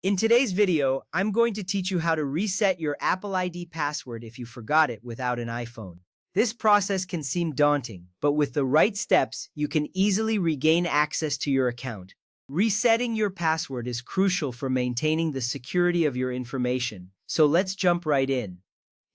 In today's video, I'm going to teach you how to reset your Apple ID password if you forgot it without an iPhone. This process can seem daunting, but with the right steps, you can easily regain access to your account. Resetting your password is crucial for maintaining the security of your information, so let's jump right in.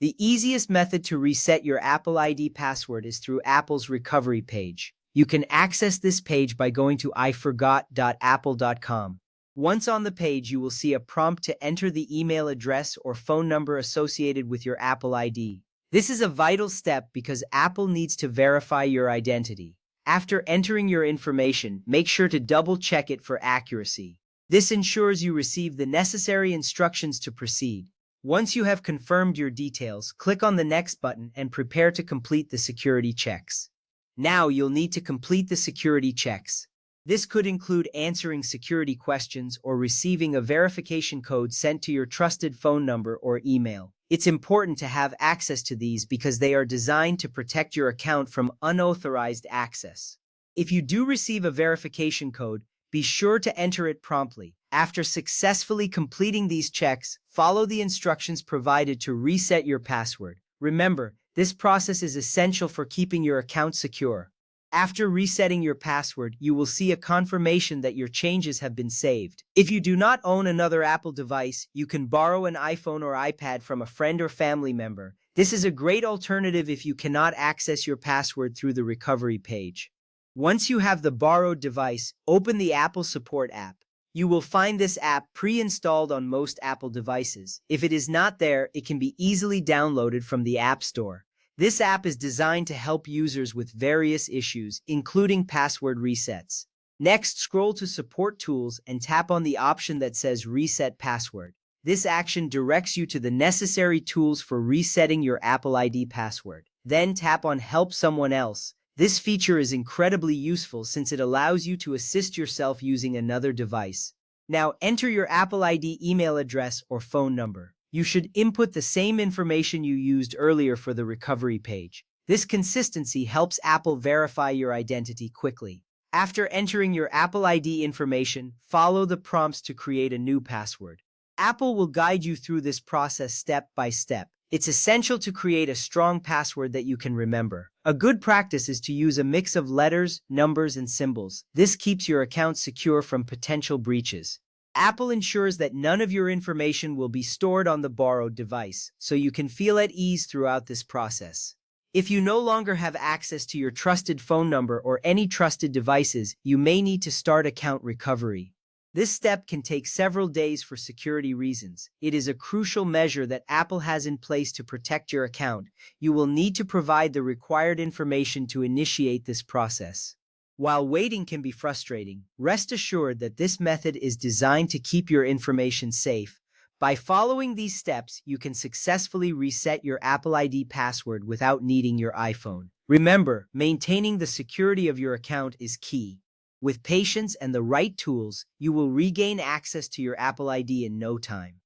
The easiest method to reset your Apple ID password is through Apple's recovery page. You can access this page by going to iforgot.apple.com. Once on the page, you will see a prompt to enter the email address or phone number associated with your Apple ID. This is a vital step because Apple needs to verify your identity. After entering your information, make sure to double-check it for accuracy. This ensures you receive the necessary instructions to proceed. Once you have confirmed your details, click on the Next button and prepare to complete the security checks. Now you'll need to complete the security checks. This could include answering security questions or receiving a verification code sent to your trusted phone number or email. It's important to have access to these because they are designed to protect your account from unauthorized access. If you do receive a verification code, be sure to enter it promptly. After successfully completing these checks, follow the instructions provided to reset your password. Remember, this process is essential for keeping your account secure. After resetting your password, you will see a confirmation that your changes have been saved. If you do not own another Apple device, you can borrow an iPhone or iPad from a friend or family member. This is a great alternative if you cannot access your password through the recovery page. Once you have the borrowed device, open the Apple Support app. You will find this app pre-installed on most Apple devices. If it is not there, it can be easily downloaded from the App Store. This app is designed to help users with various issues, including password resets. Next, scroll to Support Tools and tap on the option that says Reset Password. This action directs you to the necessary tools for resetting your Apple ID password. Then tap on Help Someone Else. This feature is incredibly useful since it allows you to assist yourself using another device. Now enter your Apple ID email address or phone number. You should input the same information you used earlier for the recovery page. This consistency helps Apple verify your identity quickly. After entering your Apple ID information, follow the prompts to create a new password. Apple will guide you through this process step by step. It's essential to create a strong password that you can remember. A good practice is to use a mix of letters, numbers, and symbols. This keeps your account secure from potential breaches. Apple ensures that none of your information will be stored on the borrowed device, so you can feel at ease throughout this process. If you no longer have access to your trusted phone number or any trusted devices, you may need to start account recovery. This step can take several days for security reasons. It is a crucial measure that Apple has in place to protect your account. You will need to provide the required information to initiate this process. While waiting can be frustrating, rest assured that this method is designed to keep your information safe. By following these steps, you can successfully reset your Apple ID password without needing your iPhone. Remember, maintaining the security of your account is key. With patience and the right tools, you will regain access to your Apple ID in no time.